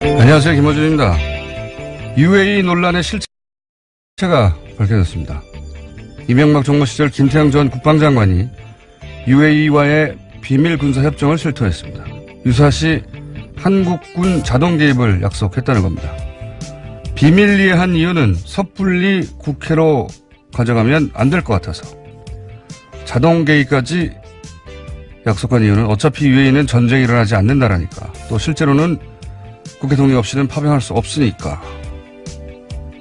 안녕하세요. 김호준입니다. UAE 논란의 실체가 밝혀졌습니다. 이명박 정부 시절 김태형 전 국방장관이 UAE와의 비밀 군사 협정을 실토했습니다. 유사시 한국군 자동 개입을 약속했다는 겁니다. 비밀리에 한 이유는 섣불리 국회로 가져가면 안 될 것 같아서. 자동 개입까지 약속한 이유는 어차피 UAE는 전쟁이 일어나지 않는다라니까. 또 실제로는 국회 동의 없이는 파병할 수 없으니까.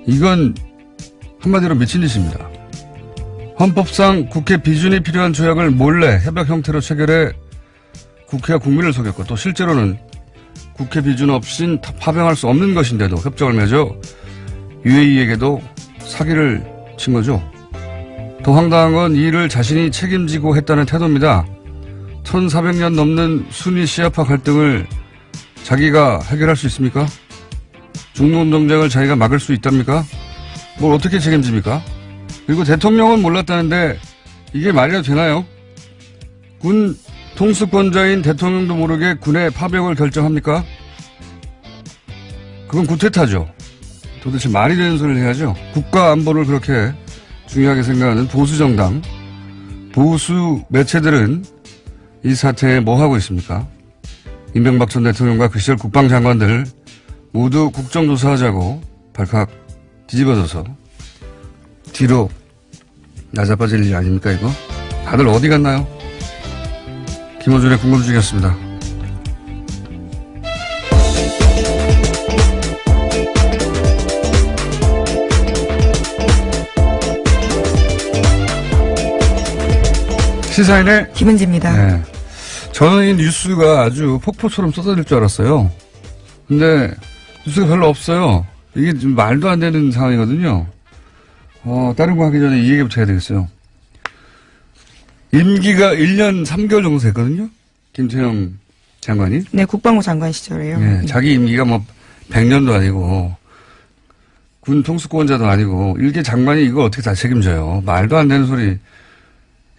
이건 한마디로 미친 짓입니다. 헌법상 국회 비준이 필요한 조약을 몰래 협약 형태로 체결해 국회와 국민을 속였고, 또 실제로는 국회 비준 없인 파병할 수 없는 것인데도 협정을 맺어 UAE에게도 사기를 친 거죠. 더 황당한 건 이 일을 자신이 책임지고 했다는 태도입니다. 1400년 넘는 순위 시아파 갈등을 자기가 해결할 수 있습니까? 중동 정쟁을 자기가 막을 수 있답니까? 뭘 어떻게 책임집니까? 그리고 대통령은 몰랐다는데 이게 말이나 되나요? 군 통수권자인 대통령도 모르게 군의 파병을 결정합니까? 그건 구태타죠. 도대체 말이 되는 소리를 해야죠. 국가 안보를 그렇게 중요하게 생각하는 보수 정당, 보수 매체들은 이 사태에 뭐 하고 있습니까? 이명박 전 대통령과 그 시절 국방장관들 모두 국정조사하자고 발칵 뒤집어져서 뒤로 나자빠질 일 아닙니까 이거? 다들 어디 갔나요? 김호준의 궁금증이었습니다. 시사인의 김은지입니다. 네. 저는 이 뉴스가 아주 폭포처럼 쏟아질 줄 알았어요. 근데 뉴스가 별로 없어요. 이게 좀 말도 안 되는 상황이거든요. 다른 거 하기 전에 이 얘기부터 해야 되겠어요. 임기가 1년 3개월 정도 됐거든요. 김태형 장관이. 네, 국방부 장관 시절에요. 네, 자기 임기가 뭐 100년도 아니고 군 통수권자도 아니고 일개 장관이 이걸 어떻게 다 책임져요. 말도 안 되는 소리.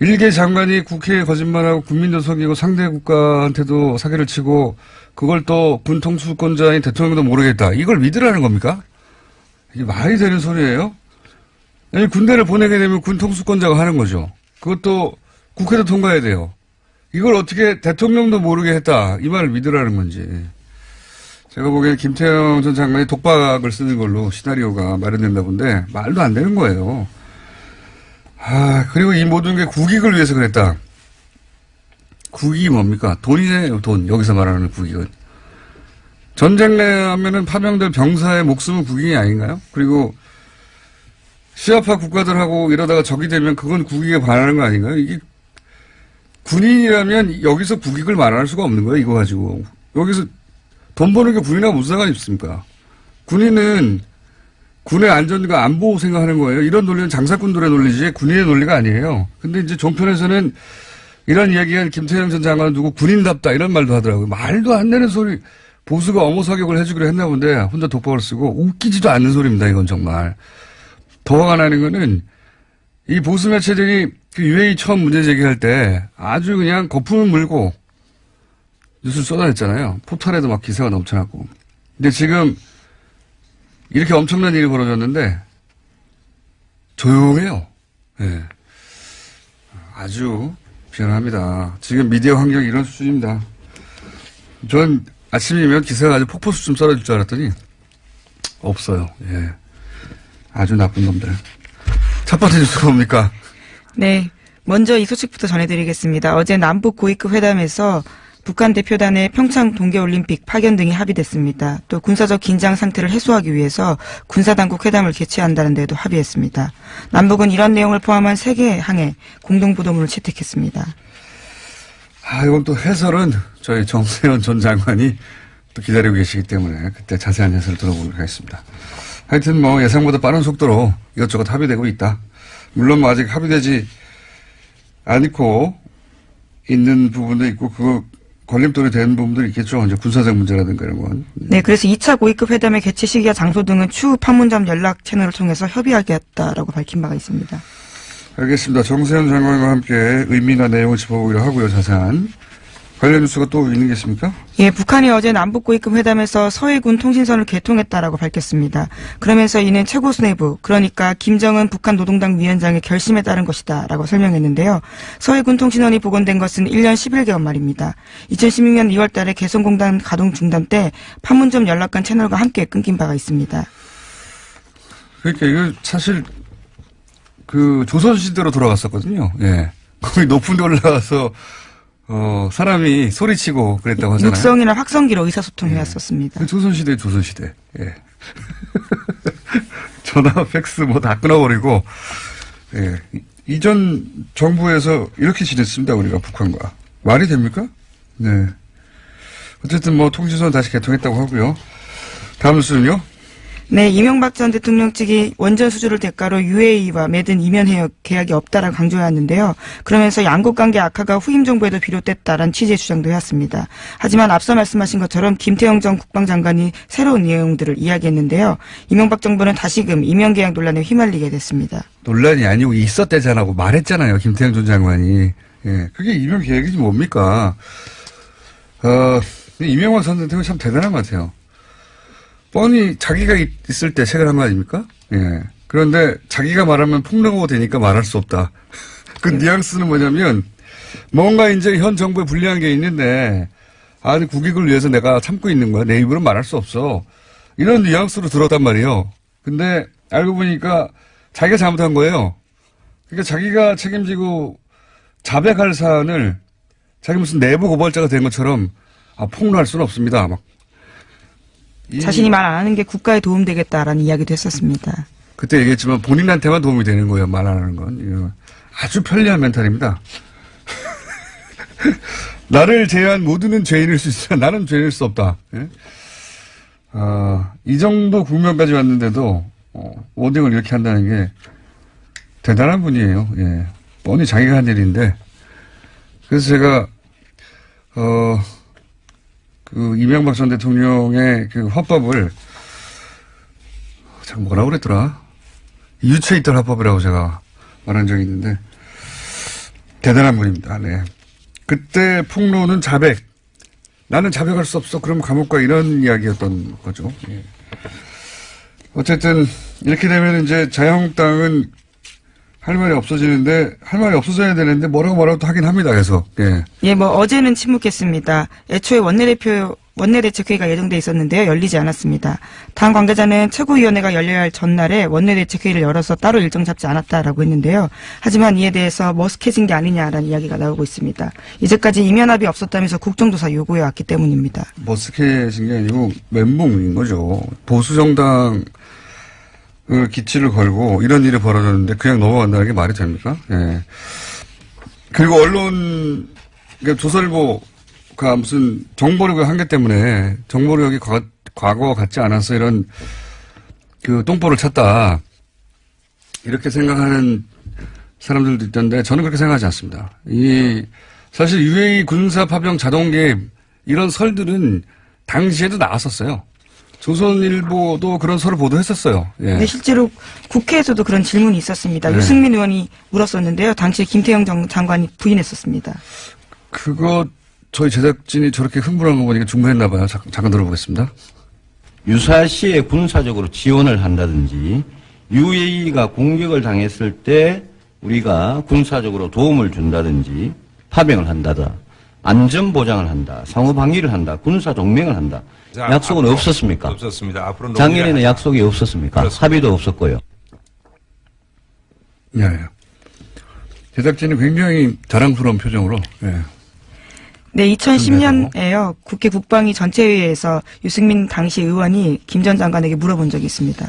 일개 장관이 국회에 거짓말하고 국민도 속이고 상대 국가한테도 사기를 치고 그걸 또 군 통수권자인 대통령도 모르겠다. 이걸 믿으라는 겁니까? 이게 말이 되는 소리예요? 아니, 군대를 보내게 되면 군 통수권자가 하는 거죠. 그것도 국회도 통과해야 돼요. 이걸 어떻게 대통령도 모르게 했다. 이 말을 믿으라는 건지. 제가 보기엔 김태형 전 장관이 독박을 쓰는 걸로 시나리오가 마련된다 본데 말도 안 되는 거예요. 그리고 이 모든 게 국익을 위해서 그랬다. 국익이 뭡니까? 돈이네요, 돈. 여기서 말하는 국익은. 전쟁 내면은 파병될 병사의 목숨은 국익이 아닌가요? 그리고 시아파 국가들하고 이러다가 적이 되면 그건 국익에 반하는 거 아닌가요? 이게 군인이라면 여기서 국익을 말할 수가 없는 거예요, 이거 가지고. 여기서 돈 버는 게 군인하고 무슨 상관이 있습니까? 군인은 군의 안전과 안보 생각하는 거예요. 이런 논리는 장사꾼들의 논리지 군인의 논리가 아니에요. 근데 이제 종편에서는 이런 이야기한 김태형 전 장관은 누구 군인답다 이런 말도 하더라고요. 말도 안 되는 소리. 보수가 어머 사격을 해주기로 했나 본데 혼자 독박을 쓰고 웃기지도 않는 소리입니다. 이건 정말. 더 화가 나는 거는 이 보수 매체들이 그 UAE 처음 문제 제기할 때 아주 그냥 거품을 물고 뉴스를 쏟아냈잖아요. 포털에도 막 기사가 넘쳐났고. 근데 지금 이렇게 엄청난 일이 벌어졌는데 조용해요. 네. 아주 비난합니다. 지금 미디어 환경이 이런 수준입니다. 전 아침이면 기사가 아주 폭포수좀 쏟아질 줄 알았더니 없어요. 예. 아주 나쁜 놈들. 첫 번째 뉴스가 뭡니까? 네, 먼저 이 소식부터 전해드리겠습니다. 어제 남북 고위급 회담에서 북한 대표단의 평창 동계올림픽 파견 등이 합의됐습니다. 또 군사적 긴장 상태를 해소하기 위해서 군사당국 회담을 개최한다는 데도 합의했습니다. 남북은 이런 내용을 포함한 3개의 항에 공동보도문을 채택했습니다. 이건 또 해설은 저희 정세현 전 장관이 또 기다리고 계시기 때문에 그때 자세한 해설을 들어보도록 하겠습니다. 하여튼 뭐 예상보다 빠른 속도로 이것저것 합의되고 있다. 물론 뭐 아직 합의되지 않고 있는 부분도 있고 그거 걸림돌이 되는 부분들이 있겠죠. 이제 군사적 문제라든가 이런 건. 네, 그래서 2차 고위급 회담의 개최 시기와 장소 등은 추후 판문점 연락 채널을 통해서 협의하겠다라고 밝힌 바가 있습니다. 알겠습니다. 정세현 장관과 함께 의미나 내용을 짚어보기로 하고요. 자세한. 관련 뉴스가 또 있는 게 있습니까? 예, 북한이 어제 남북고위급 회담에서 서해군 통신선을 개통했다라고 밝혔습니다. 그러면서 이는 최고 수뇌부, 그러니까 김정은 북한 노동당 위원장의 결심에 따른 것이다라고 설명했는데요. 서해군 통신원이 복원된 것은 1년 11개월 말입니다. 2016년 2월 달에 개성공단 가동 중단 때 판문점 연락관 채널과 함께 끊긴 바가 있습니다. 그러니까 이거 사실 그 조선시대로 돌아갔었거든요. 예. 거기 높은 데 올라가서 사람이 소리치고 그랬다고 하잖아요. 육성이나 확성기로 의사소통을 해왔었습니다. 그 조선시대, 조선시대. 예. 전화, 팩스 뭐 다 끊어버리고, 예. 이전 정부에서 이렇게 지냈습니다, 우리가 북한과. 말이 됩니까? 네. 어쨌든 뭐 통신선 다시 개통했다고 하고요. 다음 뉴스는요? 네, 이명박 전 대통령 측이 원전 수주를 대가로 UAE와 맺은 이면 해역 계약이 없다라고 강조해왔는데요. 그러면서 양국 관계 악화가 후임 정부에도 비롯됐다라는 취지의 주장도 해왔습니다. 하지만 앞서 말씀하신 것처럼 김태형 전 국방장관이 새로운 내용들을 이야기했는데요. 이명박 정부는 다시금 이면 계약 논란에 휘말리게 됐습니다. 논란이 아니고 있었대잖아고 말했잖아요. 김태형 전 장관이. 예. 그게 이면 계획이지 뭡니까? 이명박 전 대통령이 참 대단한 것 같아요. 뻔히 자기가 있을 때 책을 한 거 아닙니까? 예. 그런데 자기가 말하면 폭로가 되니까 말할 수 없다. 그 뉘앙스는 뭐냐면 뭔가 이제 현 정부에 불리한 게 있는데 아니 국익을 위해서 내가 참고 있는 거야. 내 입으로 말할 수 없어. 이런 뉘앙스로 들었단 말이에요. 근데 알고 보니까 자기가 잘못한 거예요. 그러니까 자기가 책임지고 자백할 사안을 자기 무슨 내부 고발자가 된 것처럼 폭로할 수는 없습니다. 막. 자신이 말 안 하는 게 국가에 도움되겠다라는 이야기도 했었습니다. 그때 얘기했지만 본인한테만 도움이 되는 거예요. 말 안 하는 건. 아주 편리한 멘탈입니다. 나를 제외한 모두는 죄인일 수 있으나 나는 죄인일 수 없다. 예? 이 정도 국면까지 왔는데도 워딩을 이렇게 한다는 게 대단한 분이에요. 예. 뻔히 자기가 한 일인데 그래서 제가 그 이명박 전 대통령의 그 화법을 참 뭐라고 그랬더라? 유체 있던 화법이라고 제가 말한 적이 있는데 대단한 분입니다. 네. 그때 폭로는 자백. 나는 자백할 수 없어. 그럼 감옥 가 이런 이야기였던 거죠. 예. 어쨌든 이렇게 되면 이제 자유한국당은 할 말이 없어지는데 할 말이 없어져야 되는데 뭐라고 또 하긴 합니다. 계속. 예. 예, 뭐 어제는 침묵했습니다. 애초에 원내대책회의가 예정돼 있었는데요. 열리지 않았습니다. 당 관계자는 최고위원회가 열려야 할 전날에 원내대책회의를 열어서 따로 일정 잡지 않았다라고 했는데요. 하지만 이에 대해서 머쓱해진 게 아니냐라는 이야기가 나오고 있습니다. 이제까지 이면합이 없었다면서 국정조사 요구해 왔기 때문입니다. 머쓱해진 게 아니고 멘붕인 거죠. 보수정당 기치를 걸고 이런 일이 벌어졌는데 그냥 넘어간다는 게 말이 됩니까? 예. 그리고 언론, 그러니까 조선일보가 무슨 정보력의 한계 때문에 정보력이 과거와 같지 않아서 이런 그 똥보를 찼다. 이렇게 생각하는 사람들도 있던데 저는 그렇게 생각하지 않습니다. 사실 UAE 군사 파병 자동 개입 이런 설들은 당시에도 나왔었어요. 조선일보도 그런 설을 보도했었어요. 예. 네, 실제로 국회에서도 그런 질문이 있었습니다. 네. 유승민 의원이 물었었는데요. 당시 김태형 장관이 부인했었습니다. 그거 저희 제작진이 저렇게 흥분한 거 보니까 중매했나 봐요. 잠깐 들어보겠습니다. 유사시에 군사적으로 지원을 한다든지 UAE가 공격을 당했을 때 우리가 군사적으로 도움을 준다든지 파병을 한다다. 안전 보장을 한다. 상호 방위를 한다. 군사 동맹을 한다. 약속은 없었습니까? 없었습니다. 앞으로 작년에는 약속이 없었습니까? 그렇습니다. 합의도 없었고요. 예. 제작진이 굉장히 자랑스러운 표정으로. 예. 네, 2010년에요. 국회 국방위 전체회의에서 유승민 당시 의원이 김 전 장관에게 물어본 적이 있습니다.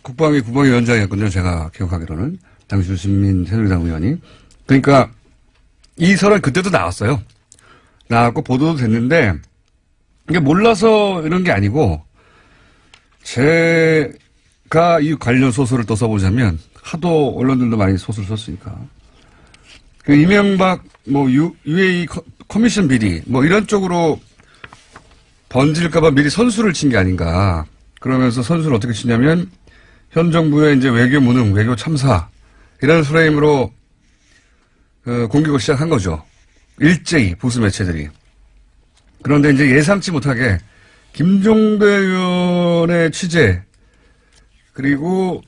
국방위 국방위원장이었거든요. 제가 기억하기로는. 당시 유승민 새누리당 의원이. 그러니까 이 설은 그때도 나왔어요. 나왔고 보도도 됐는데 이게 몰라서 이런 게 아니고 제가 이 관련 소설을 또 써보자면 하도 언론들도 많이 소설 썼으니까 그 이명박 UAE 커미션 비리 이런 쪽으로 번질까봐 미리 선수를 친 게 아닌가. 그러면서 선수를 어떻게 치냐면 현 정부의 이제 외교 무능, 외교 참사 이런 프레임으로 공격을 시작한 거죠. 일제히 보수 매체들이. 그런데 이제 예상치 못하게 김종대 의원의 취재 그리고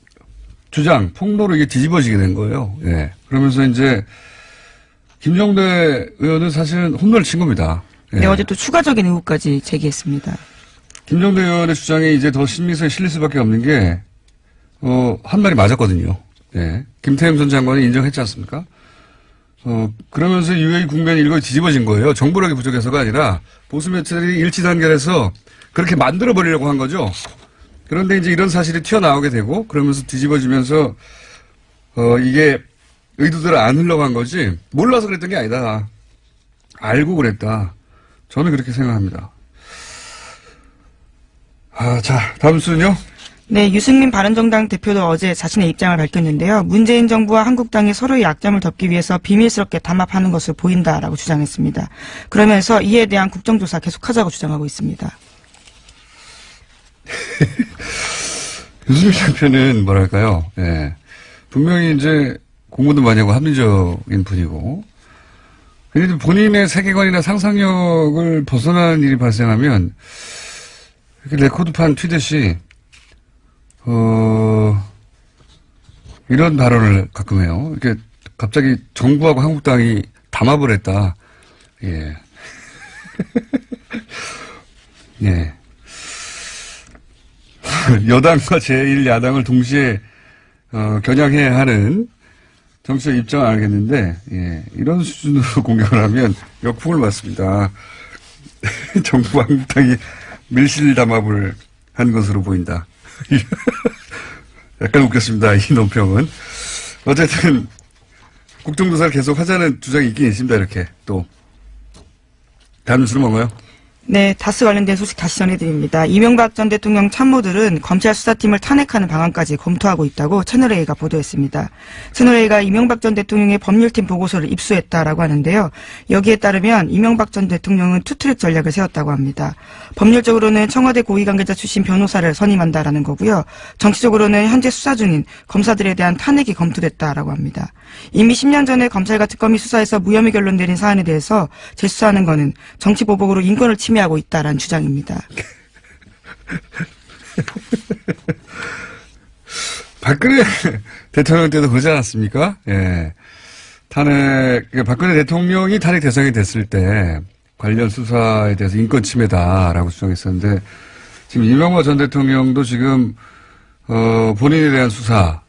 주장, 폭로로 이게 뒤집어지게 된 거예요. 예. 그러면서 이제 김종대 의원은 사실은 홈런을 친 겁니다. 예. 네, 어제 또 추가적인 의혹까지 제기했습니다. 김종대 의원의 주장이 이제 더 신빙성에 실릴 수밖에 없는 게, 한 말이 맞았거든요. 예. 김태형 전 장관이 인정했지 않습니까? 그러면서 UAE 국면이 일거에 뒤집어진 거예요. 정보력이 부족해서가 아니라 보수 매체들이 일치 단결해서 그렇게 만들어버리려고 한 거죠. 그런데 이제 이런 사실이 튀어나오게 되고 그러면서 뒤집어지면서 이게 의도대로 안 흘러간 거지 몰라서 그랬던 게 아니다. 알고 그랬다. 저는 그렇게 생각합니다. 자, 다음 순요. 네, 유승민 바른정당 대표도 어제 자신의 입장을 밝혔는데요. 문재인 정부와 한국당이 서로의 약점을 덮기 위해서 비밀스럽게 담합하는 것으로 보인다라고 주장했습니다. 그러면서 이에 대한 국정조사 계속하자고 주장하고 있습니다. 유승민 대표는 뭐랄까요. 예. 분명히 이제 공부도 많이 하고 합리적인 분이고 그런데 본인의 세계관이나 상상력을 벗어나는 일이 발생하면 이렇게 레코드판 튀듯이 이런 발언을 가끔 해요. 이렇게 갑자기 정부하고 한국당이 담합을 했다. 예. 예. 여당과 제1야당을 동시에 겨냥해야 하는 정치적 입장은 알겠는데 예. 이런 수준으로 공격을 하면 역풍을 맞습니다. 정부와 한국당이 밀실담합을 한 것으로 보인다. 약간 웃겼습니다. 이 논평은. 어쨌든 국정조사를 계속 하자는 주장이 있긴 있습니다. 이렇게 또 다음 뉴스는 뭔가요? 네, 다스 관련된 소식 다시 전해드립니다. 이명박 전 대통령 참모들은 검찰 수사팀을 탄핵하는 방안까지 검토하고 있다고 채널A가 보도했습니다. 채널A가 이명박 전 대통령의 법률팀 보고서를 입수했다라고 하는데요. 여기에 따르면 이명박 전 대통령은 투트랙 전략을 세웠다고 합니다. 법률적으로는 청와대 고위관계자 출신 변호사를 선임한다라는 거고요. 정치적으로는 현재 수사 중인 검사들에 대한 탄핵이 검토됐다라고 합니다. 이미 10년 전에 검찰과 특검이 수사해서 무혐의 결론 내린 사안에 대해서 재수사하는 것은 정치보복으로 인권을 침해하고 있다라는 주장입니다. 박근혜 대통령 때도 그러지 않았습니까? 예. 박근혜 대통령이 탄핵 대상이 됐을 때 관련 수사에 대해서 인권 침해다라고 주장했었는데 지금 이명박 전 대통령도 지금 본인에 대한 수사는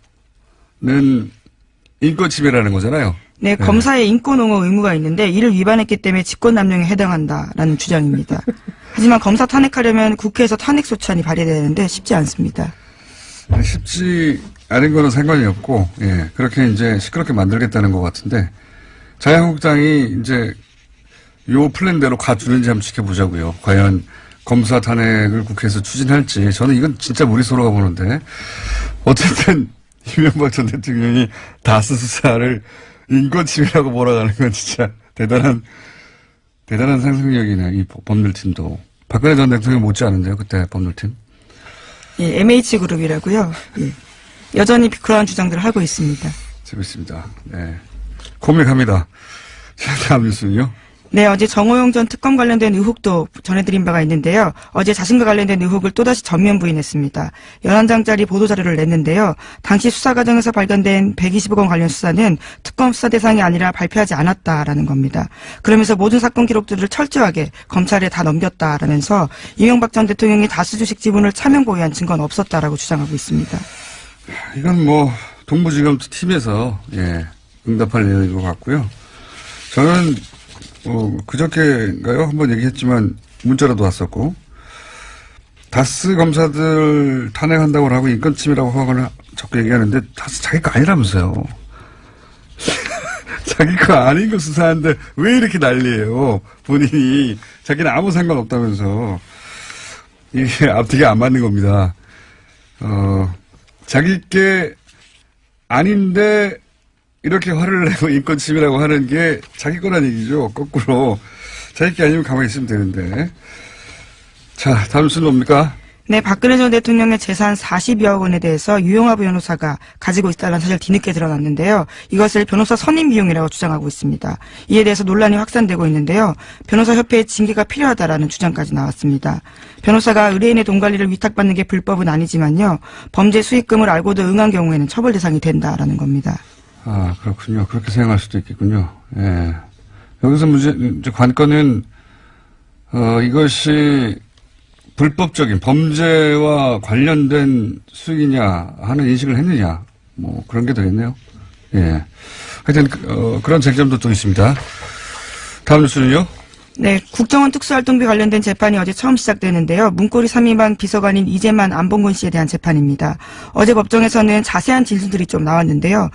인권 침해라는 거잖아요. 네, 검사의 인권 옹호 의무가 있는데 이를 위반했기 때문에 직권남용에 해당한다라는 주장입니다. 하지만 검사 탄핵하려면 국회에서 탄핵 소추안이 발의되는데 쉽지 않습니다. 쉽지 않은 거는 상관이 없고, 예, 그렇게 이제 시끄럽게 만들겠다는 것 같은데, 자유한국당이 이제 요 플랜대로 가주는지 한번 지켜보자고요. 과연 검사 탄핵을 국회에서 추진할지, 저는 이건 진짜 무리수라고 보는데, 어쨌든 이명박 전 대통령이 다스 수사를 인권침해라고 몰아가는 건 진짜 대단한 상상력이네, 이 법률팀도. 박근혜 전 대통령 못지 않은데요, 그때 법률팀? 예, MH그룹이라고요. 예. 여전히 그러한 주장들을 하고 있습니다. 재밌습니다. 네. 코믹합니다. 자, 다음 뉴스는요? 네, 어제 정호영 전 특검 관련된 의혹도 전해드린 바가 있는데요. 어제 자신과 관련된 의혹을 또다시 전면 부인했습니다. 11장짜리 보도자료를 냈는데요. 당시 수사 과정에서 발견된 120억 원 관련 수사는 특검 수사 대상이 아니라 발표하지 않았다라는 겁니다. 그러면서 모든 사건 기록들을 철저하게 검찰에 다 넘겼다라면서 이명박 전 대통령이 다수 주식 지분을 차명 보유한 증거는 없었다라고 주장하고 있습니다. 이건 뭐 동부지검 팀에서 예, 응답할 내용인 것 같고요. 저는 그저께인가요? 한번 얘기했지만 문자로도 왔었고 다스 검사들 탄핵한다고 하고 인권침해라고 하거나 자꾸 얘기하는데 다스 자기 거 아니라면서요. 자기 거 아닌 거 수사하는데 왜 이렇게 난리예요. 본인이 자기는 아무 상관없다면서 이게 앞뒤가 안 맞는 겁니다. 자기 게 아닌데 이렇게 화를 내고 인권 침해라고 하는 게 자기 거란 얘기죠. 거꾸로. 자기 게 아니면 가만히 있으면 되는데. 자, 다음 순 뭡니까? 네, 박근혜 전 대통령의 재산 40여억 원에 대해서 유영하 변호사가 가지고 있다는 사실 뒤늦게 드러났는데요. 이것을 변호사 선임 비용이라고 주장하고 있습니다. 이에 대해서 논란이 확산되고 있는데요. 변호사협회의 징계가 필요하다라는 주장까지 나왔습니다. 변호사가 의뢰인의 돈 관리를 위탁받는 게 불법은 아니지만요. 범죄 수익금을 알고도 응한 경우에는 처벌 대상이 된다라는 겁니다. 아, 그렇군요. 그렇게 생각할 수도 있겠군요. 예. 여기서 이제 관건은, 이것이 불법적인 범죄와 관련된 수익이냐 하는 인식을 했느냐. 뭐, 그런 게 되겠네요. 예. 하여튼, 그런 쟁점도 또 있습니다. 다음 뉴스는요? 네, 국정원 특수활동비 관련된 재판이 어제 처음 시작되는데요. 문고리 3인방 비서관인 이재만 안봉근 씨에 대한 재판입니다. 어제 법정에서는 자세한 진술들이 좀 나왔는데요.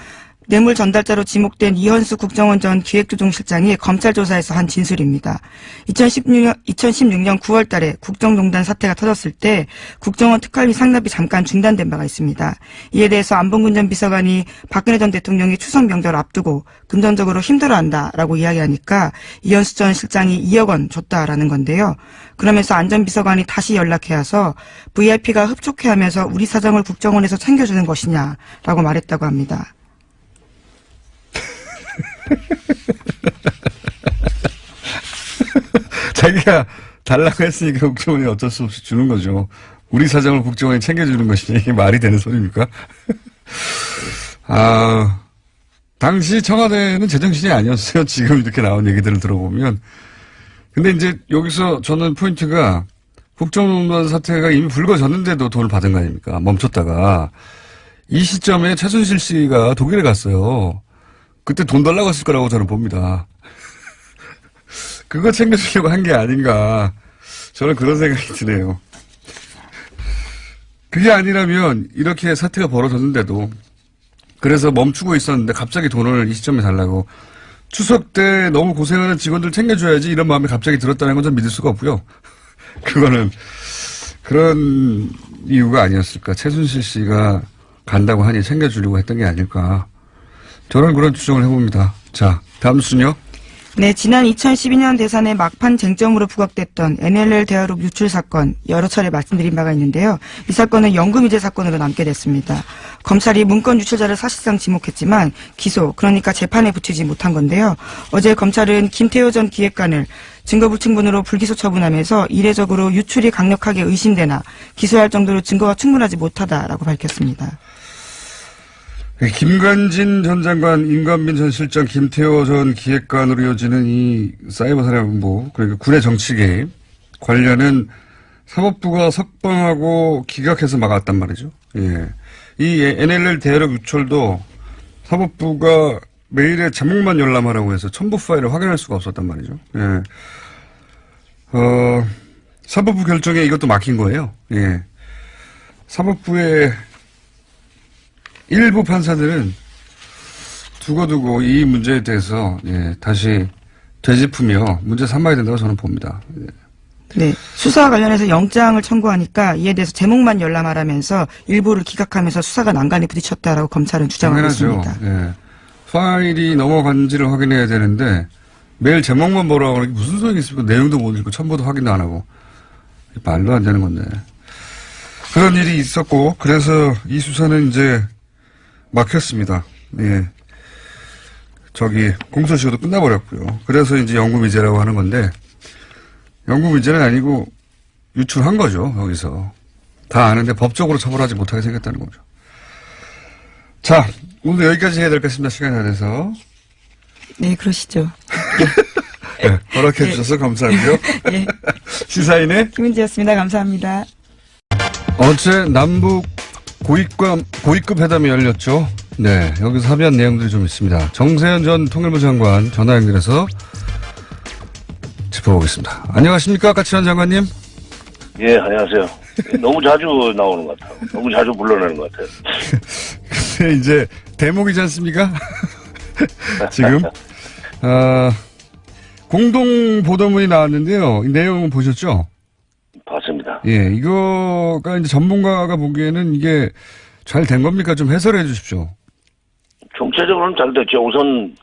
뇌물 전달자로 지목된 이현수 국정원 전 기획조정실장이 검찰 조사에서 한 진술입니다. 2016년 9월 달에 국정농단 사태가 터졌을 때 국정원 특활비 상납이 잠깐 중단된 바가 있습니다. 이에 대해서 안봉근 전 비서관이 박근혜 전 대통령이 추석 명절 앞두고 금전적으로 힘들어한다라고 이야기하니까 이현수 전 실장이 2억 원 줬다라는 건데요. 그러면서 안 전 비서관이 다시 연락해와서 VIP가 흡족해하면서 우리 사정을 국정원에서 챙겨주는 것이냐라고 말했다고 합니다. 자기가 달라고 했으니까 국정원이 어쩔 수 없이 주는 거죠. 우리 사정을 국정원이 챙겨주는 것이냐, 이게 말이 되는 소리입니까? 아, 당시 청와대는 제정신이 아니었어요. 지금 이렇게 나온 얘기들을 들어보면. 근데 이제 여기서 저는 포인트가 국정농단 사태가 이미 불거졌는데도 돈을 받은 거 아닙니까? 멈췄다가. 이 시점에 최순실 씨가 독일에 갔어요. 그때 돈 달라고 했을 거라고 저는 봅니다. 그거 챙겨주려고 한 게 아닌가. 저는 그런 생각이 드네요. 그게 아니라면 이렇게 사태가 벌어졌는데도 그래서 멈추고 있었는데 갑자기 돈을 이 시점에 달라고 추석 때 너무 고생하는 직원들 챙겨줘야지 이런 마음이 갑자기 들었다는 건 전 믿을 수가 없고요. 그거는 그런 이유가 아니었을까. 최순실 씨가 간다고 하니 챙겨주려고 했던 게 아닐까. 저는 그런 추정을 해봅니다. 자, 다음 순요. 네, 지난 2012년 대선의 막판 쟁점으로 부각됐던 NLL 대화록 유출 사건 여러 차례 말씀드린 바가 있는데요. 이 사건은 연금이체 사건으로 남게 됐습니다. 검찰이 문건 유출자를 사실상 지목했지만 기소, 그러니까 재판에 붙이지 못한 건데요. 어제 검찰은 김태효 전 기획관을 증거불충분으로 불기소 처분하면서 이례적으로 유출이 강력하게 의심되나 기소할 정도로 증거가 충분하지 못하다라고 밝혔습니다. 김관진 전 장관, 임관빈 전 실장, 김태호 전 기획관으로 이어지는 이 사이버 살해본부, 그리고 군의 정치 개입 관련은 사법부가 석방하고 기각해서 막았단 말이죠. 예. 이 NLL 대화록 유출도 사법부가 메일에 제목만 열람하라고 해서 첨부 파일을 확인할 수가 없었단 말이죠. 예. 사법부 결정에 이것도 막힌 거예요. 예. 사법부의 일부 판사들은 두고두고 이 문제에 대해서 예, 다시 되짚으며 문제 삼아야 된다고 저는 봅니다. 예. 네, 수사와 관련해서 영장을 청구하니까 이에 대해서 제목만 열람하라면서 일부를 기각하면서 수사가 난간에 부딪혔다라고 검찰은 주장하고 당연하죠. 있습니다. 예. 파일이 넘어간지를 확인해야 되는데 매일 제목만 보라고 하는 게 무슨 소용이 있습니까? 내용도 못 읽고 첨부도 확인도 안 하고 말도 안 되는 건데 그런 일이 있었고 그래서 이 수사는 이제 막혔습니다. 예. 공소시효도 끝나버렸고요. 그래서 이제 연구미제라고 하는 건데, 연구미제는 아니고 유출한 거죠, 여기서. 다 아는데 법적으로 처벌하지 못하게 생겼다는 거죠. 자, 오늘 여기까지 해야 될 것 같습니다. 시간이 다 돼서. 네, 그러시죠. 네, 허락해 주셔서 감사하고요. 네. 시사인의 김은지였습니다. 감사합니다. 어제 남북 고위급 회담이 열렸죠. 네, 여기서 합의한 내용들이 좀 있습니다. 정세현 전 통일부 장관 전화 연결해서 짚어보겠습니다. 안녕하십니까, 까칠한 장관님? 예, 안녕하세요. 너무 자주 나오는 것 같아요. 너무 자주 불러내는 것 같아요. 근데 이제 대목이지 않습니까? 지금 공동 보도문이 나왔는데요. 이 내용 보셨죠? 봤습니다. 예, 이거가 이제 전문가가 보기에는 이게 잘 된 겁니까? 좀 해설해 주십시오. 총체적으로는 잘 됐죠. 우선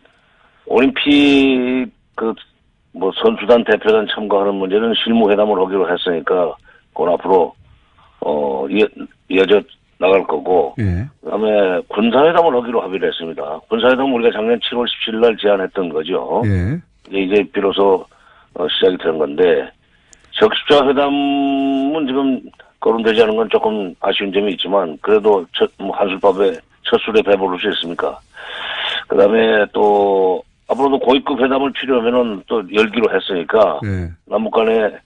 올림픽 선수단 대표단 참가하는 문제는 실무 회담을 하기로 했으니까 그건 앞으로 이어져 나갈 거고, 예. 그다음에 군사회담을 하기로 합의를 했습니다. 군사회담은 우리가 작년 7월 17일 날 제안했던 거죠. 예. 이제 비로소 시작이 된 건데, 적십자 회담은 지금 거론되지 않은 건 조금 아쉬운 점이 있지만, 그래도 한술밥에 첫 술에 배부를 수 있습니까? 그 다음에 또, 앞으로도 고위급 회담을 필요하면은 또 열기로 했으니까, 예. 남북 간의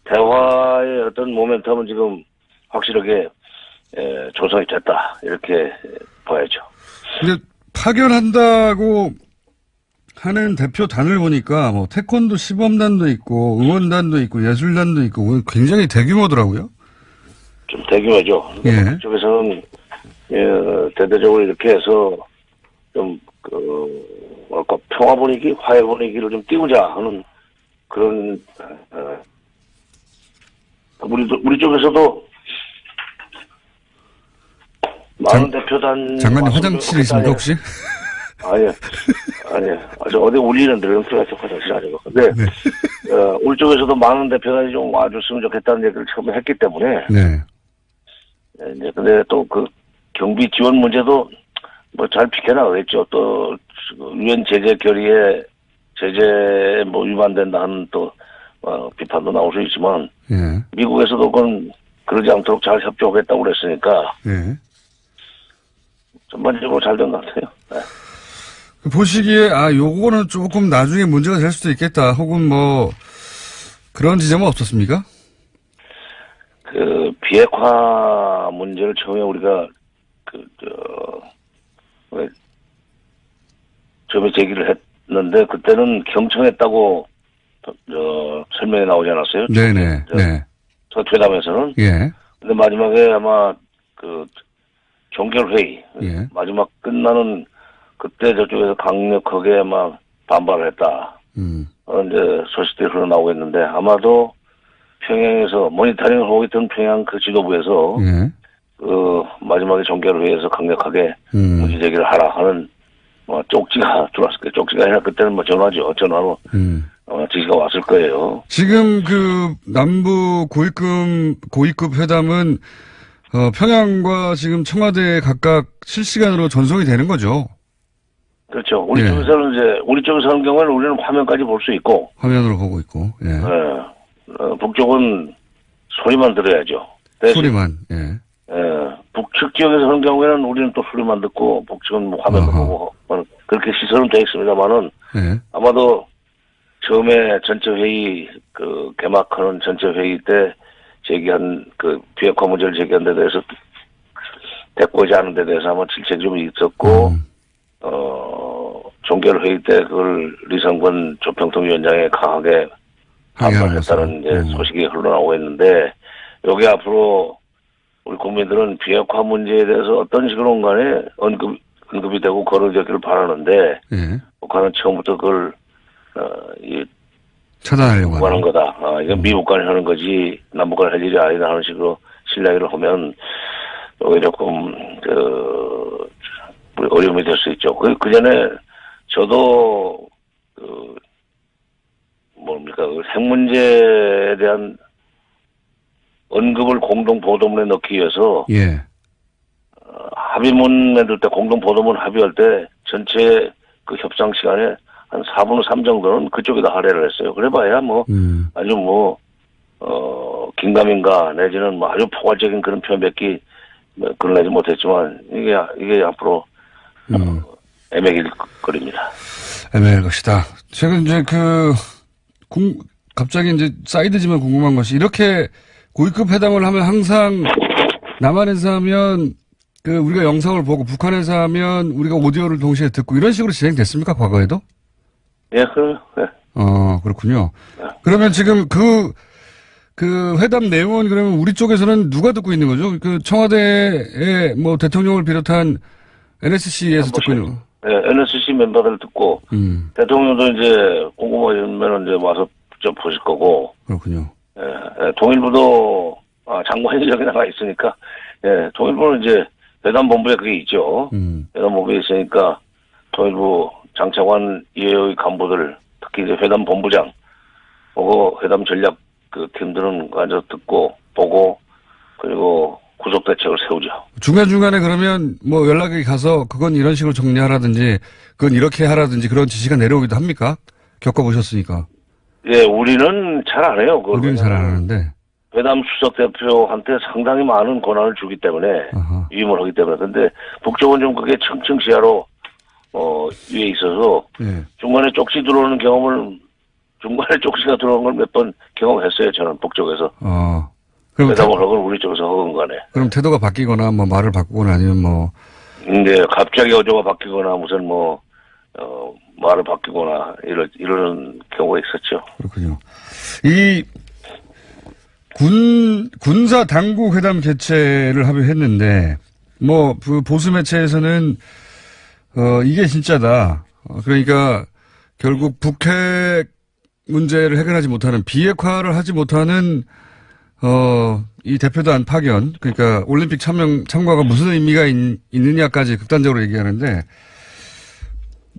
대화의 어떤 모멘텀은 지금 확실하게 조성이 됐다. 이렇게 봐야죠. 근데 파견한다고 하는 대표단을 보니까 뭐 태권도 시범단도 있고 응원단도 있고 예술단도 있고 굉장히 대규모더라고요. 좀 대규모죠. 예. 그쪽에서는 대대적으로 이렇게 해서 좀 뭐랄까 평화 분위기, 화해 분위기를 좀 띄우자 하는 그런 우리 쪽에서도 많은 대표단 장관님 화장실에 있습니까 혹시? 아니요. 아주 어디 울리는 데는 들어가서 화장실 아니고. 근데, 네. 우리 쪽에서도 많은 대표단이 좀 와줬으면 좋겠다는 얘기를 처음에 했기 때문에. 네. 이제, 근데 또 경비 지원 문제도 뭐 잘 비켜나가겠죠. 또, 유엔 제재 결의에 제재 뭐 위반된다 하는 또, 비판도 나올 수 있지만. 예. 미국에서도 그건 그러지 않도록 잘 협조하겠다고 그랬으니까. 예. 전반적으로 잘 된 것 같아요. 네. 보시기에 요거는 조금 나중에 문제가 될 수도 있겠다. 혹은 뭐 그런 지점은 없었습니까? 비핵화 문제를 처음에 우리가 처음에 제기를 했는데 그때는 경청했다고 설명이 나오지 않았어요? 네네. 네. 첫 회담에서는. 예. 근데 마지막에 아마 종결회의 예. 마지막 끝나는 그때 저쪽에서 강력하게 아마 반발을 했다. 이제 소식들이 흘러나오고 있는데 아마도 평양에서 모니터링을 하고 있던 평양 그 지도부에서 예. 마지막에 종결회의에서 강력하게 문제 제기를 하라 하는 쪽지가 들어왔을 거예요. 쪽지가 아니라 그때는 뭐 전화죠. 전화로 지시가 왔을 거예요. 지금 남부 고위급 회담은 평양과 지금 청와대에 각각 실시간으로 전송이 되는 거죠. 그렇죠. 우리 예. 쪽에서는 우리 쪽에서 하는 경우에는 우리는 화면까지 볼 수 있고. 화면으로 보고 있고. 예. 북쪽은 소리만 들어야죠. 대신, 소리만. 예. 북측 지역에서 하는 경우에는 우리는 또 소리만 듣고 북측은 뭐 화면도 보고 그렇게 시설은 되어 있습니다만은 예. 아마도 처음에 전체 회의 개막하는 전체 회의 때 제기한 비핵화 문제를 제기한 데 대해서 대꾸하지 않은 데 대해서 아마 질책이 좀 있었고 종결회의 때 그걸 리성건 조평통위원장에 강하게 반발했다는 이제 소식이 흘러나오고 있는데 여기 앞으로 우리 국민들은 비핵화 문제에 대해서 어떤 식으로 간에 언급이 되고 거론되기를 바라는데 예. 북한은 처음부터 그걸 차단하려고 하는 거다. 이건 미국 간에 하는 거지 남북 간에 할 일이 아니다 하는 식으로 신뢰를 하면 여기 조금 어려움이 될 수 있죠. 그 전에 저도 핵 문제에 대한 언급을 공동 보도문에 넣기 위해서 예. 합의문 만들 때 공동 보도문 합의할 때 전체 협상 시간에 한 4분의 3 정도는 그쪽에다 할애를 했어요. 그래봐야 아주 긴가민가 내지는 아주 포괄적인 그런 표현밖에 그러내지 못했지만 이게 앞으로 애매길 거리입니다. 애매할 것이다. 제가 이제 갑자기 이제 사이드지만 궁금한 것이 이렇게 고위급 회담을 하면 항상 남한에서 하면 우리가 영상을 보고 북한에서 하면 우리가 오디오를 동시에 듣고 이런 식으로 진행됐습니까? 과거에도? 예, 그래요. 네. 그렇군요. 그러면 지금 회담 내용은 그러면 우리 쪽에서는 누가 듣고 있는 거죠? 청와대의 뭐 대통령을 비롯한 NSC에서 듣고 있는 거? 네, NSC 멤버들 듣고, 대통령도 이제 궁금하면 이제 와서 좀 보실 거고. 그렇군요. 통일부도, 장관이 여기 나가 있으니까, 통일부는 이제 회담본부에 그게 있죠. 회담본부에 있으니까, 통일부 장차관 이외의 간부들, 특히 이제 회담본부장, 회담 전략 팀들은 앉아서 듣고, 보고, 그리고 구속 대책을 세우죠. 중간중간에 그러면 뭐 연락이 가서 그건 이런 식으로 정리하라든지 그건 이렇게 하라든지 그런 지시가 내려오기도 합니까? 겪어보셨으니까. 예, 우리는 잘 안 해요. 그걸. 우리는 잘 안 하는데. 회담 수석 대표한테 상당히 많은 권한을 주기 때문에 아하. 위임을 하기 때문에 근데 북쪽은 좀 그게 층층시야로 위에 있어서 예. 중간에 쪽지 들어오는 경험을 중간에 쪽지가 들어오는 걸 몇 번 경험했어요. 저는 북쪽에서 그럼, 회담을 하건 우리 쪽에서 하건 간에. 그럼 태도가 바뀌거나 뭐 말을 바꾸거나 아니면 뭐 근데 갑자기 어조가 바뀌거나 무슨 말을 바뀌거나 이런 경우가 있었죠. 그렇군요. 이 군사 당국 회담 개최를 합의했는데 뭐 그 보수 매체에서는 이게 진짜다. 그러니까 결국 북핵 문제를 해결하지 못하는 비핵화를 하지 못하는 이 대표단 파견 그러니까 올림픽 참가가 무슨 의미가 있느냐까지 극단적으로 얘기하는데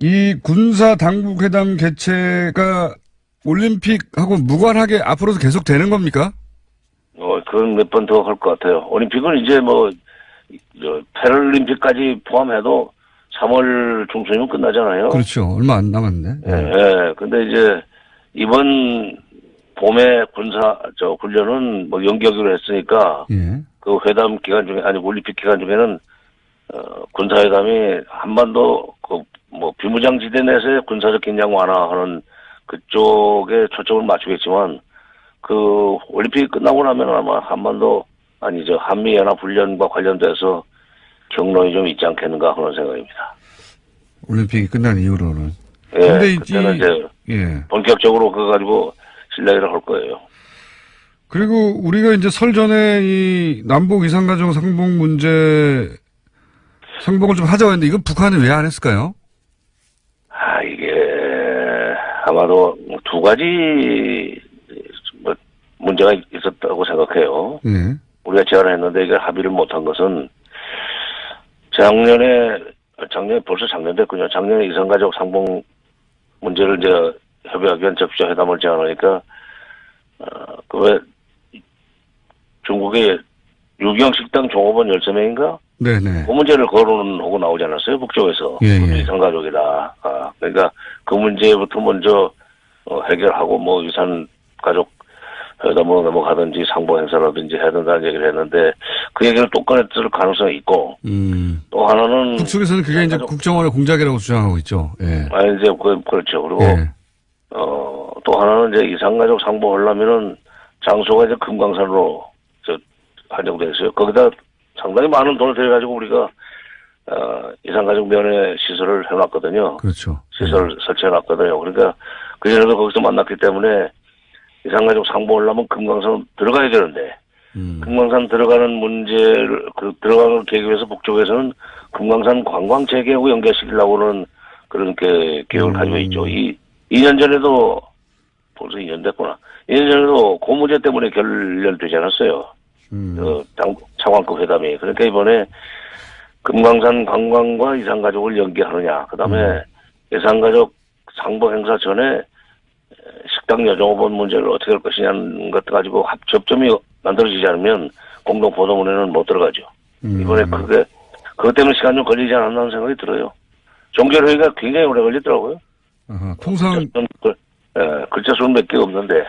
이 군사 당국 회담 개최가 올림픽하고 무관하게 앞으로도 계속 되는 겁니까? 그건 몇 번 더 할 것 같아요. 올림픽은 이제 패럴림픽까지 포함해도 3월 중순이면 끝나잖아요. 그렇죠. 얼마 안 남았는데. 예. 근데 이제 이번 봄에 훈련은 연기하기로 했으니까 예. 그 회담 기간 중에 아니 올림픽 기간 중에는 군사회담이 한반도 비무장지대 내에서의 군사적 긴장 완화하는 그쪽에 초점을 맞추겠지만 그 올림픽이 끝나고 나면 아마 한미연합훈련과 관련돼서 경로이 좀 있지 않겠는가 그런 생각입니다. 올림픽이 끝난 이후로는. 예. 근데 그때는 이제 본격적으로 그거 가지고 실내기를 할 거예요. 그리고 우리가 이제 설 전에 이 남북 이산가족 상봉 문제 상봉을 좀 하자고 했는데 이건 북한은 왜 안 했을까요? 이게 아마도 두 가지 문제가 있었다고 생각해요. 예. 우리가 제안을 했는데 이게 합의를 못한 것은 작년에 벌써 작년 됐군요. 작년에 이산가족 상봉 문제를 이제 협의하기 위한 적시자 회담을 제안하니까 왜 중국의 유경 식당 종업원 13명인가? 네네. 그 문제를 거론하고 나오지 않았어요? 북쪽에서. 예. 이산가족이다. 그러니까 그 문제부터 먼저 해결하고 이산가족 회담으로 넘어가든지 상봉 행사라든지 해야 된다는 얘기를 했는데 그 얘기를 또 꺼냈을 가능성이 있고 또 하나는 북쪽에서는 그게 이제 국정원의 공작이라고 주장하고 있죠. 예. 이제 그렇죠. 그리고 예. 또 하나는 이제 이산가족 상봉하려면은 장소가 이제 금강산으로 한정돼 있어요. 거기다 상당히 많은 돈을 들여가지고 우리가 이산가족 면회 시설을 해놨거든요. 그렇죠. 시설을 설치해놨거든요. 그러니까 그전에도 거기서 만났기 때문에 이산가족 상봉하려면 금강산 들어가야 되는데 금강산 들어가는 문제를 들어가는 계획에서 북쪽에서는 금강산 관광 재개하고 연계시키려고는 그런 계획을 가지고 있죠. 2년 전에도 벌써 2년 됐구나. 2년 전에도 그 문제 때문에 결렬되지 않았어요. 차관급 회담이. 그러니까 이번에 금강산 관광과 이산가족을 연계하느냐. 그 다음에 이산가족 상봉 행사 전에 식당 여종업원 문제를 어떻게 할 것이냐는 것 가지고 접점이 만들어지지 않으면 공동 보도문에는 못 들어가죠. 이번에 그것 때문에 시간 좀 걸리지 않았나 하는 생각이 들어요. 종결회의가 굉장히 오래 걸리더라고요. 통상 글자 수는 몇 개 없는데.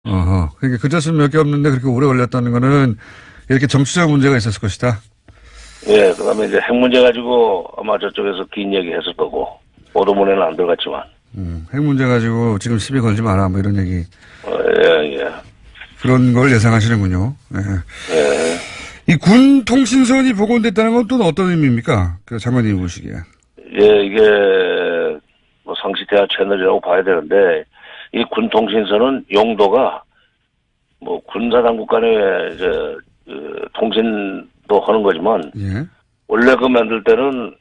그러니까 글자 수는 몇 개 없는데 그렇게 오래 걸렸다는 거는 이렇게 정치적 문제가 있었을 것이다. 예, 그다음에 이제 핵 문제 가지고 아마 저쪽에서 긴 얘기 했을 거고 보도문에는 안 들어갔지만. 핵 문제 가지고 지금 시비 걸지 마라 뭐 이런 얘기. 예. 그런 걸 예상하시는군요. 예. 이 군 통신선이 복원됐다는 건 또 어떤 의미입니까? 그 장관님이 보시기에. 예, 이게 상시 대화 채널이라고 봐야 되는데 이 군 통신선은 용도가 군사 당국 간의 통신도 하는 거지만 예. 원래 만들 때는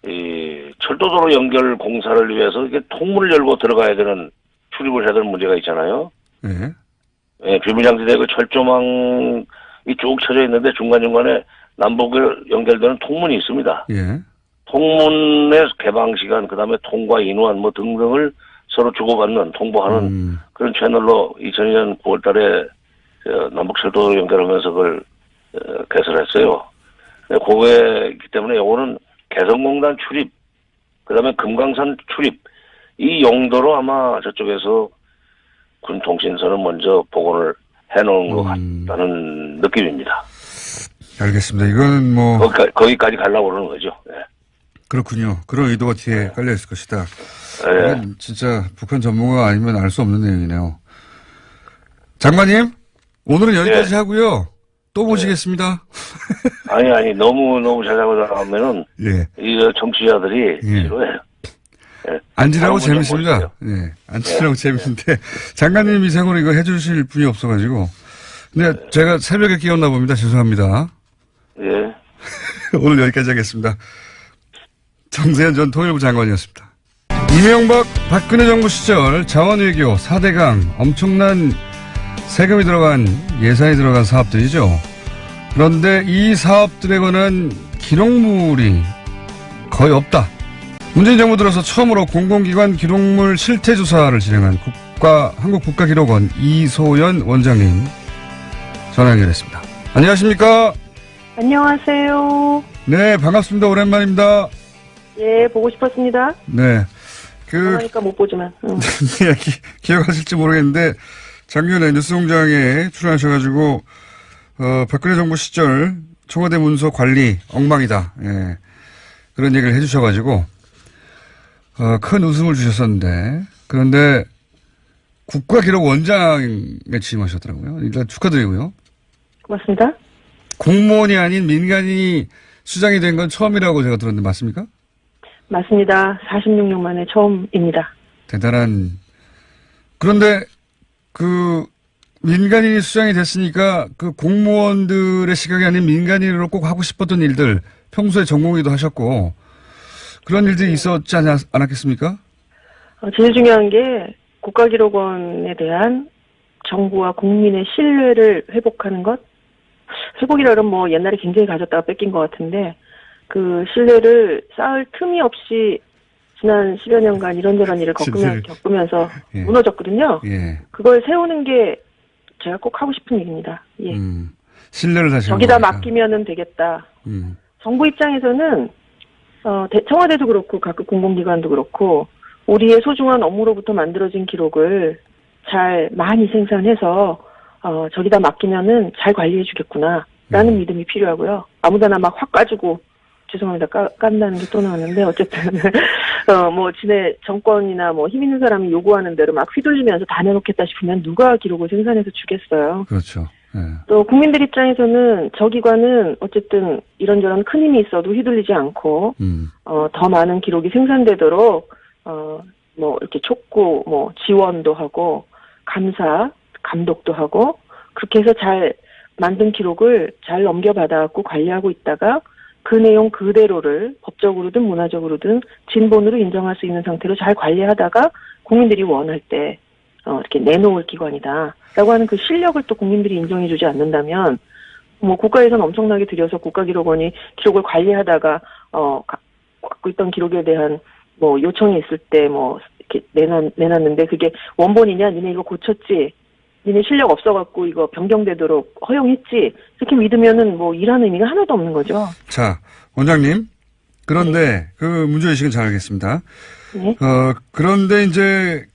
이 철도도로 연결 공사를 위해서 이게 통문을 열고 들어가야 되는 출입을 해야 되는 문제가 있잖아요. 예. 예, 비무장지대 그 철조망이 쭉 쳐져 있는데 중간중간에 남북을 연결되는 통문이 있습니다. 예. 통문의 개방 시간, 그 다음에 통과 인원 등등을 서로 주고받는, 통보하는 그런 채널로 2002년 9월 달에 남북철도 연결하면서 그걸 개설했어요. 그거이기 때문에 요거는 개성공단 출입, 그다음에 금강산 출입 이 용도로 아마 저쪽에서 군 통신선은 먼저 복원을 해놓은 것 같다는 느낌입니다. 알겠습니다. 이거는 뭐 거기까지 가려고 그러는 거죠. 네. 그렇군요. 그런 의도가 뒤에 깔려 있을 것이다. 네. 이건 진짜 북한 전문가가 아니면 알 수 없는 내용이네요. 장관님, 오늘은 여기까지 하고요. 또 보시겠습니다. 아니 너무 자작하다 하면은 예. 이 정치자들이 예. 싫어해요. 예. 앉으라고 다른 재밌습니다. 분좀 예. 앉으라고 재밌는데 장관님 이상으로 이거 해주실 분이 없어가지고. 근데 제가 새벽에 끼웠나 봅니다. 죄송합니다. 예. 오늘 여기까지 하겠습니다. 정세현 전 통일부 장관이었습니다. 이명박 박근혜 정부 시절 자원외교 4대강 엄청난 세금이 들어간 예산이 들어간 사업들이죠. 그런데 이 사업들에 관한 기록물이 거의 없다. 문재인 정부 들어서 처음으로 공공기관 기록물 실태조사를 진행한 한국국가기록원 이소연 원장님 전화 연결했습니다. 안녕하십니까? 안녕하세요. 네, 반갑습니다. 오랜만입니다. 예, 보고 싶었습니다. 네. 그러니까 못 보지만. 네, 기억하실지 모르겠는데 작년에 뉴스공장에 출연하셔가지고 박근혜 정부 시절 청와대 문서 관리 엉망이다. 예. 그런 얘기를 해주셔가지고 큰 웃음을 주셨었는데 그런데 국가기록원장에 취임하셨더라고요. 일단 축하드리고요. 고맙습니다. 공무원이 아닌 민간인이 수장이 된 건 처음이라고 제가 들었는데 맞습니까? 맞습니다. 46년 만에 처음입니다. 대단한. 그런데 민간인이 수장이 됐으니까 그 공무원들의 시각이 아닌 민간인으로 꼭 하고 싶었던 일들 평소에 전공의도 하셨고 그런 일들이 있었지 않았겠습니까? 제일 중요한 게 국가기록원에 대한 정부와 국민의 신뢰를 회복하는 것. 회복이라 그러면 뭐 옛날에 굉장히 가졌다가 뺏긴 것 같은데 그 신뢰를 쌓을 틈이 없이 지난 10여 년간 이런저런 일을 겪으면서 예. 무너졌거든요. 예. 그걸 세우는 게 제가 꼭 하고 싶은 일입니다. 예. 신뢰를 다시 저기다 맡기면은 되겠다. 정부 입장에서는 청와대도 그렇고 각급 공공기관도 그렇고 우리의 소중한 업무로부터 만들어진 기록을 잘 많이 생산해서 저기다 맡기면은 잘 관리해주겠구나라는 믿음이 필요하고요. 아무데나 막 확 까지고 죄송합니다. 깐다는 게 또 나왔는데 어쨌든 뭐 지네 정권이나 뭐 힘 있는 사람이 요구하는 대로 막 휘둘리면서 다 내놓겠다 싶으면 누가 기록을 생산해서 주겠어요. 그렇죠. 예. 또 국민들 입장에서는 저 기관은 어쨌든 이런저런 큰 힘이 있어도 휘둘리지 않고 더 많은 기록이 생산되도록 뭐 이렇게 촉구 뭐 지원도 하고 감사 감독도 하고 그렇게 해서 잘 만든 기록을 잘 넘겨받아갖고 관리하고 있다가 그 내용 그대로를 법적으로든 문화적으로든 진본으로 인정할 수 있는 상태로 잘 관리하다가 국민들이 원할 때 이렇게 내놓을 기관이다라고 하는 그 실력을 또 국민들이 인정해주지 않는다면 뭐 국가에서는 엄청나게 들여서 국가기록원이 기록을 관리하다가 갖고 있던 기록에 대한 뭐 요청이 있을 때 뭐 이렇게 내놨는데 그게 원본이냐 니네 이거 고쳤지 니네 실력 없어갖고 이거 변경되도록 허용했지 이렇게 믿으면은 뭐 일하는 의미가 하나도 없는 거죠. 자, 원장님. 그런데 그 문제의식은 잘 알겠습니다. 네. 그런데 이제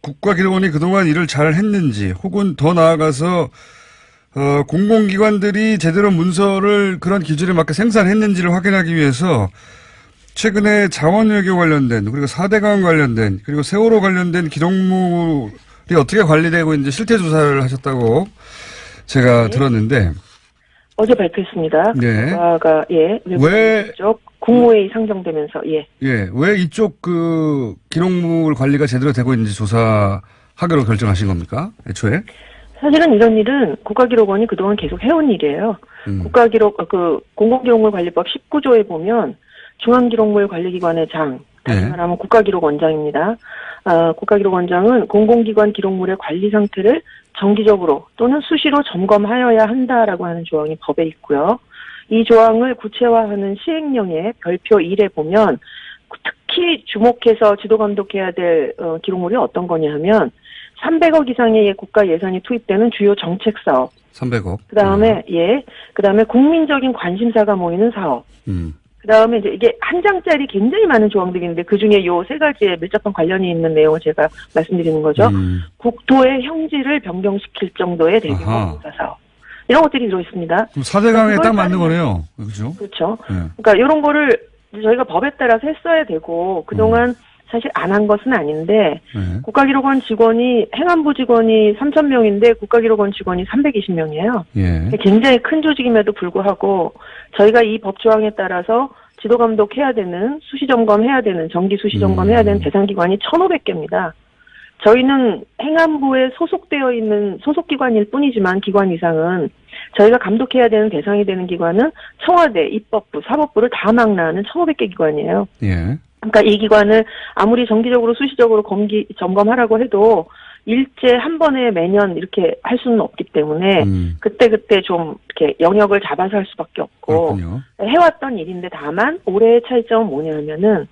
국가기록원이 그동안 일을 잘 했는지 혹은 더 나아가서 공공기관들이 제대로 문서를 그런 기준에 맞게 생산했는지를 확인하기 위해서 최근에 자원외교 관련된 그리고 4대강 관련된 그리고 세월호 관련된 기록물이 어떻게 관리되고 있는지 실태조사를 하셨다고 제가 들었는데 어제 발표했습니다. 네. 국가가 왜 쪽 국무회의 상정되면서 왜 이쪽 그 기록물 관리가 제대로 되고 있는지 조사하기로 결정하신 겁니까? 애초에? 사실은 이런 일은 국가기록원이 그동안 계속 해온 일이에요. 공공기록물 관리법 19조에 보면 중앙기록물 관리기관의 장, 다시 말하면 국가기록원장입니다. 국가기록원장은 공공기관 기록물의 관리 상태를 정기적으로 또는 수시로 점검하여야 한다라고 하는 조항이 법에 있고요. 이 조항을 구체화하는 시행령의 별표 1에 보면 특히 주목해서 지도감독해야 될 기록물이 어떤 거냐 하면 300억 이상의 국가 예산이 투입되는 주요 정책 사업. 300억. 그다음에 그다음에 국민적인 관심사가 모이는 사업. 그다음에 이제 이게 한 장짜리 굉장히 많은 조항들이 있는데 그중에 요 세 가지에 밀접한 관련이 있는 내용을 제가 말씀드리는 거죠. 국토의 형질을 변경시킬 정도의 대규모 공사 사업. 이런 것들이 들어있습니다. 그럼 4대강에 딱 맞는 거네요. 그렇죠? 그렇죠. 그러니까 이런 거를 저희가 법에 따라서 했어야 되고 그동안 사실 안 한 것은 아닌데 국가기록원 직원이 행안부 직원이 3,000명인데 국가기록원 직원이 320명이에요. 예. 굉장히 큰 조직임에도 불구하고 저희가 이 법조항에 따라서 지도감독해야 되는 수시점검해야 되는 정기 수시점검해야 되는 대상기관이 1,500개입니다. 저희는 행안부에 소속되어 있는 소속기관일 뿐이지만 기관 이상은 저희가 감독해야 되는 대상이 되는 기관은 청와대, 입법부, 사법부를 다 망라하는 1,500개 기관이에요. 예. 그러니까 이 기관을 아무리 정기적으로 수시적으로 점검하라고 해도 일제 한 번에 매년 이렇게 할 수는 없기 때문에 그때그때 좀 이렇게 영역을 잡아서 할 수밖에 없고 그렇군요. 해왔던 일인데 다만 올해의 차이점은 뭐냐면은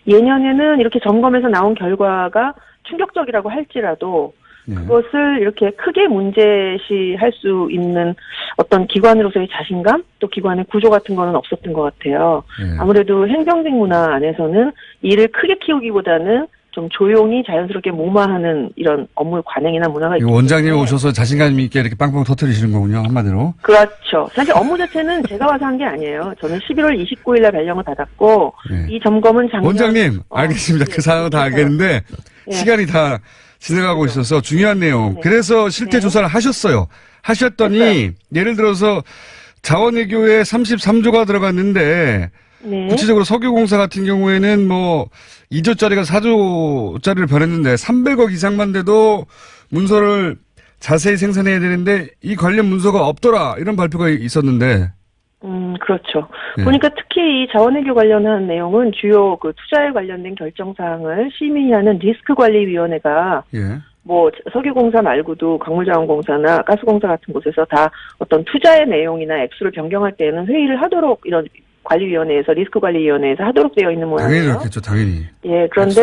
예년에는 이렇게 점검에서 나온 결과가 충격적이라고 할지라도 그것을 이렇게 크게 문제시할 수 있는 어떤 기관으로서의 자신감 또 기관의 구조 같은 거는 없었던 것 같아요. 아무래도 행정직 문화 안에서는 일을 크게 키우기보다는 좀 조용히 자연스럽게 무마하는 이런 업무 관행이나 문화가 있기 때문에 원장님 오셔서 자신감 있게 이렇게 빵빵 터뜨리시는 거군요. 한마디로. 그렇죠. 사실 업무 자체는 제가 와서 한 게 아니에요. 저는 11월 29일 날 발령을 받았고 이 점검은 작년 원장님 알겠습니다. 그 상황은 다 알겠는데 시간이 다 지나가고 있어서 중요한 내용. 그래서 실태 조사를 하셨어요. 하셨더니 했어요. 예를 들어서 자원외교에 33조가 들어갔는데 구체적으로 석유공사 같은 경우에는 뭐 2조짜리가 4조짜리를 변했는데 300억 이상만 돼도 문서를 자세히 생산해야 되는데 이 관련 문서가 없더라 이런 발표가 있었는데. 그렇죠. 보니까 특히 이 자원외교 관련한 내용은 주요 그 투자에 관련된 결정사항을 심의하는 리스크관리위원회가 뭐 석유공사 말고도 광물자원공사나 가스공사 같은 곳에서 다 어떤 투자의 내용이나 액수를 변경할 때에는 회의를 하도록 이런 관리위원회에서 리스크관리위원회에서 하도록 되어 있는 모양이에요. 당연히 그렇겠죠. 당연히. 예, 그런데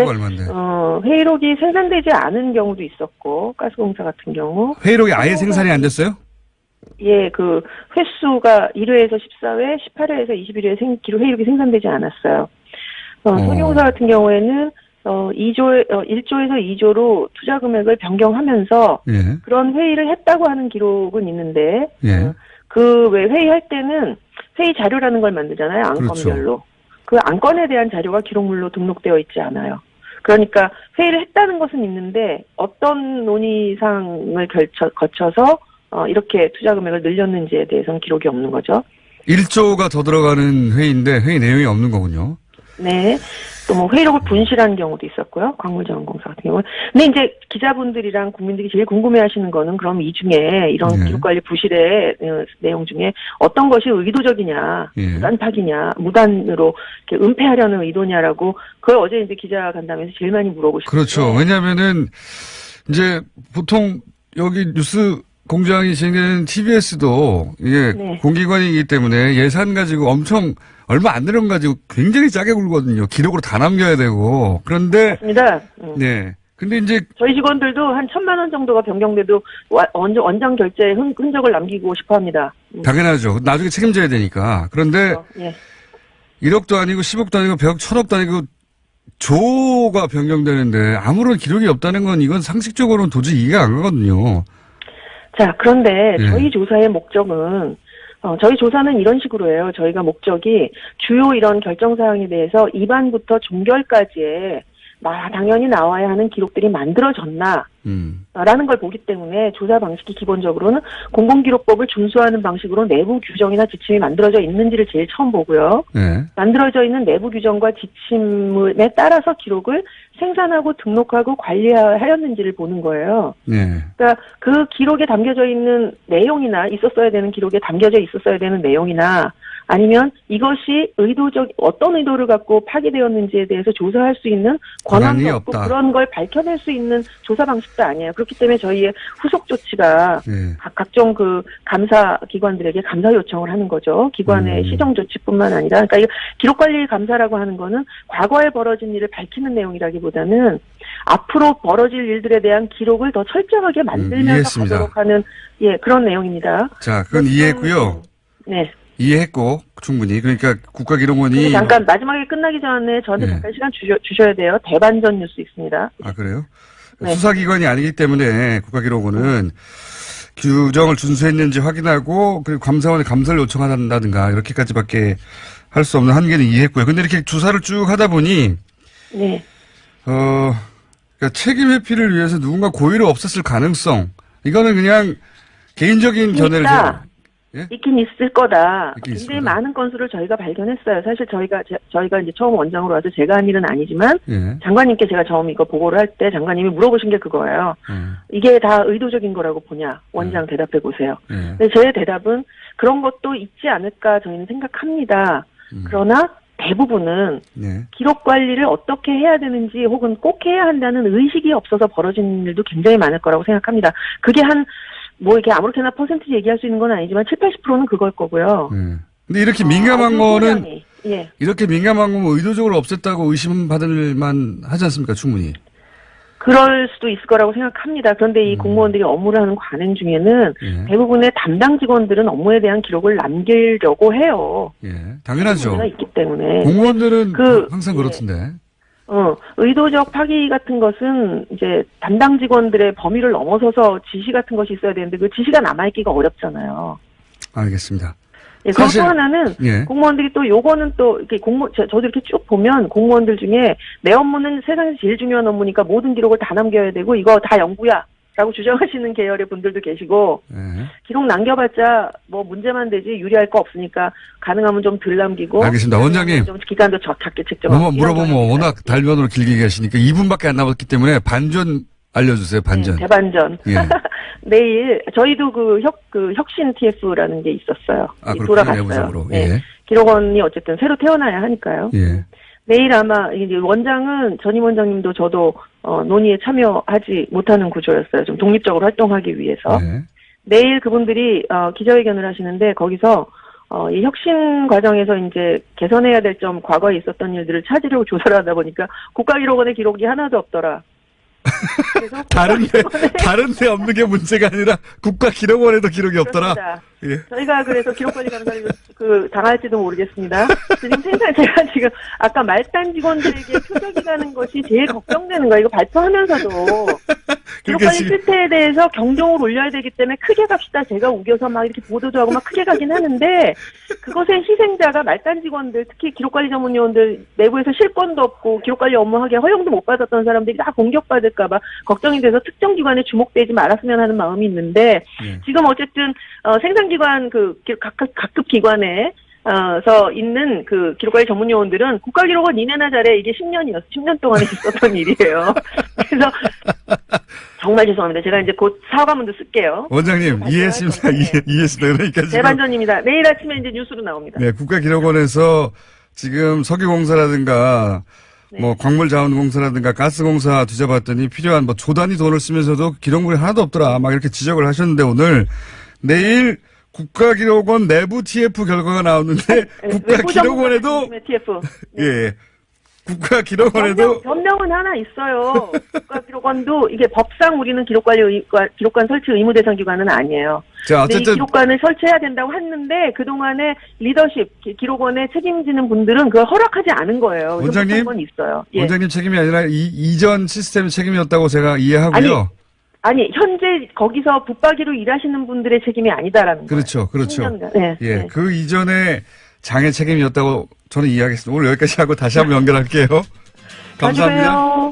회의록이 생산되지 않은 경우도 있었고 가스공사 같은 경우 회의록이 아예 생산이 안 됐어요? 예, 그 횟수가 1회에서 14회, 18회에서 21회 회의록이 생산되지 않았어요. 석유공사 같은 경우에는 1조에서 2조로 투자 금액을 변경하면서 그런 회의를 했다고 하는 기록은 있는데 그 왜 회의할 때는 회의 자료라는 걸 만들잖아요. 안건별로. 그 안건에 대한 자료가 기록물로 등록되어 있지 않아요. 그러니까 회의를 했다는 것은 있는데 어떤 논의상을 거쳐서 이렇게 투자 금액을 늘렸는지에 대해서는 기록이 없는 거죠. 1조가 더 들어가는 회의인데 회의 내용이 없는 거군요. 네. 또 뭐 회의록을 분실한 경우도 있었고요. 광물자원공사 같은 경우는. 근데 이제 기자분들이랑 국민들이 제일 궁금해하시는 거는 그럼 이 중에 이런 기록관리 부실의 내용 중에 어떤 것이 의도적이냐, 무단파기냐, 무단으로 이렇게 은폐하려는 의도냐라고 그걸 어제 이제 기자 간담회에서 제일 많이 물어보시죠. 그렇죠. 왜냐하면은 이제 보통 여기 뉴스 공장이 진행되는 TBS도 이게 공기관이기 때문에 예산 가지고 엄청 얼마 안 되는 거 가지고 굉장히 짜게 굴거든요. 기록으로 다 남겨야 되고. 그런데 맞습니다. 네. 근데 이제 저희 직원들도 한 1,000만 원 정도가 변경돼도 원장 결제에 흔적을 남기고 싶어 합니다. 당연하죠. 나중에 책임져야 되니까. 그런데 1억도 아니고 10억도 아니고 100억, 1,000억도 아니고 조가 변경되는데 아무런 기록이 없다는 건 이건 상식적으로는 도저히 이해가 안 가거든요. 자, 그런데 저희 조사의 목적은 저희 조사는 이런 식으로 해요. 저희가 목적이 주요 이런 결정사항에 대해서 입안부터 종결까지의 당연히 나와야 하는 기록들이 만들어졌나 라는 걸 보기 때문에 조사 방식이 기본적으로는 공공기록법을 준수하는 방식으로 내부 규정이나 지침이 만들어져 있는지를 제일 처음 보고요. 만들어져 있는 내부 규정과 지침에 따라서 기록을 생산하고 등록하고 관리하였는지를 보는 거예요. 그러니까 그 기록에 담겨져 있는 내용이나 있었어야 되는 기록에 담겨져 있었어야 되는 내용이나 아니면 이것이 어떤 의도를 갖고 파기되었는지에 대해서 조사할 수 있는 권한도 없고 그런 걸 밝혀낼 수 있는 조사 방식 것도 아니에요. 그렇기 때문에 저희의 후속 조치가 예. 각종 그 감사 기관들에게 감사 요청을 하는 거죠. 기관의 시정 조치뿐만 아니라, 그러니까 이 기록관리 감사라고 하는 거는 과거에 벌어진 일을 밝히는 내용이라기보다는 앞으로 벌어질 일들에 대한 기록을 더 철저하게 만들면서 이해했습니다. 가도록 하는 그런 내용입니다. 자, 그건 이해했고요. 네. 이해했고 충분히. 그러니까 국가기록원이 그리고 잠깐 마지막에 끝나기 전에 저한테 네. 잠깐 시간 주셔야 돼요. 대반전 뉴스 있습니다. 아, 그래요? 네. 수사기관이 아니기 때문에 국가기록원은 규정을 준수했는지 확인하고 그리고 감사원에 감사를 요청한다든가 이렇게까지밖에 할 수 없는 한계는 이해했고요. 근데 이렇게 조사를 쭉 하다 보니 네. 그러니까 책임 회피를 위해서 누군가 고의로 없앴을 가능성 이거는 그냥 개인적인 견해를 예? 있긴 있을 거다. 있긴 있을 굉장히 거다. 많은 건수를 저희가 발견했어요. 사실 저희가 이제 처음 원장으로 와서 제가 한 일은 아니지만 예. 장관님께 제가 처음 이거 보고를 할 때 장관님이 물어보신 게 그거예요. 이게 다 의도적인 거라고 보냐? 원장 대답해 보세요. 예. 근데 제 대답은 그런 것도 있지 않을까 저희는 생각합니다. 그러나 대부분은 예. 기록 관리를 어떻게 해야 되는지 혹은 꼭 해야 한다는 의식이 없어서 벌어지는 일도 굉장히 많을 거라고 생각합니다. 그게 이렇게 아무렇게나 퍼센티지 얘기할 수 있는 건 아니지만 70-80%는 그걸 거고요. 예. 근데 이렇게 민감한 거는 소량이, 예. 이렇게 민감한 거면 의도적으로 없앴다고 의심받을 만 하지 않습니까? 충분히. 그럴 수도 있을 거라고 생각합니다. 그런데 이 공무원들이 업무를 하는 관행 중에는 예. 대부분의 담당 직원들은 업무에 대한 기록을 남기려고 해요. 예. 당연하죠. 문제가 있기 때문에. 공무원들은 그- 항상 예. 그렇던데. 의도적 파기 같은 것은 이제 담당 직원들의 범위를 넘어서서 지시 같은 것이 있어야 되는데 그 지시가 남아있기가 어렵잖아요. 알겠습니다. 예, 그리고 사실- 또 하나는 예. 공무원들이 또 요거는 또 이렇게 저도 이렇게 쭉 보면 공무원들 중에 내 업무는 세상에서 제일 중요한 업무니까 모든 기록을 다 남겨야 되고 이거 다 연구야 라고 주장하시는 계열의 분들도 계시고 예. 기록 남겨봤자 뭐 문제만 되지 유리할 거 없으니까 가능하면 좀 덜 남기고 알겠습니다. 원장님. 좀 기간도 작게 책정하고 너무 물어보면 워낙 달변으로 길게 계시니까 2분밖에 안 남았기 때문에 반전 알려주세요. 반전. 네, 대반전. 예. 내일 저희도 그 혁신 TF라는 게 있었어요. 아, 그렇군요. 돌아갔어요. 내부적으로. 네. 예. 기록원이 어쨌든 새로 태어나야 하니까요. 예. 내일 아마 이제 원장은 전임 원장님도 저도 논의에 참여하지 못하는 구조였어요. 좀 독립적으로 활동하기 위해서. 예. 내일 그분들이 기자회견을 하시는데 거기서 이 혁신 과정에서 이제 개선해야 될 점 과거에 있었던 일들을 찾으려고 조사를 하다 보니까 국가기록원의 기록이 하나도 없더라. 그래서 다른데 없는 게 문제가 아니라 국가기록원에도 기록이 없더라. 그렇습니다. 예. 저희가 그래서 기록관리 감사를 당할지도 모르겠습니다. 지금 제가 지금 아까 말단 직원들에게 표적이 가는 것이 제일 걱정되는 거예요. 이거 발표하면서도 기록관리 지금- 실태에 대해서 경종을 울려야 되기 때문에 크게 갑시다. 제가 우겨서 막 이렇게 보도도 하고 막 크게 가긴 하는데 그것의 희생자가 말단 직원들, 특히 기록관리 전문 요원들 내부에서 실권도 없고 기록관리 업무하기에 허용도 못 받았던 사람들이 다 공격받을까봐 걱정이 돼서 특정 기관에 주목되지 말았으면 하는 마음이 있는데 예. 지금 어쨌든 생산기관 각급 기관에 서 있는 그 기록관리 전문 요원들은 국가기록원 이내나 잘해 이게 10년 동안에 있었던 일이에요. 그래서 정말 죄송합니다. 제가 이제 곧 사과문도 쓸게요. 원장님, 이해했습니다. 이해했습니다. 그러니까 지금. 대반전입니다. 내일 아침에 이제 뉴스로 나옵니다. 네, 국가기록원에서 지금 석유공사라든가 네. 뭐 광물자원공사라든가 가스공사 뒤져봤더니 필요한 뭐 조단위 돈을 쓰면서도 기록물이 하나도 없더라. 막 이렇게 지적을 하셨는데 오늘 내일 국가기록원 내부 TF 결과가 나오는데 국가기록원에도 TF. 네. 예. 국가기록원에도 변명은 하나 있어요. 국가기록원도 이게 법상 우리는 기록관 설치 의무 대상 기관은 아니에요. 자, 근데 이 어쨌든 기록관을 설치해야 된다고 했는데 그동안에 리더십, 기록원에 책임지는 분들은 그걸 허락하지 않은 거예요. 원장님? 건 있어요. 예. 원장님 책임이 아니라 이전 시스템의 책임이었다고 제가 이해하고요. 아니 현재 거기서 붙박이로 일하시는 분들의 책임이 아니다라는 그렇죠. 거예요. 그렇죠. 10년간. 네, 예. 네. 그 이전에 장애 책임이었다고 저는 이해하겠습니다. 오늘 여기까지 하고 다시 한번 연결할게요. 감사합니다. 가지고요.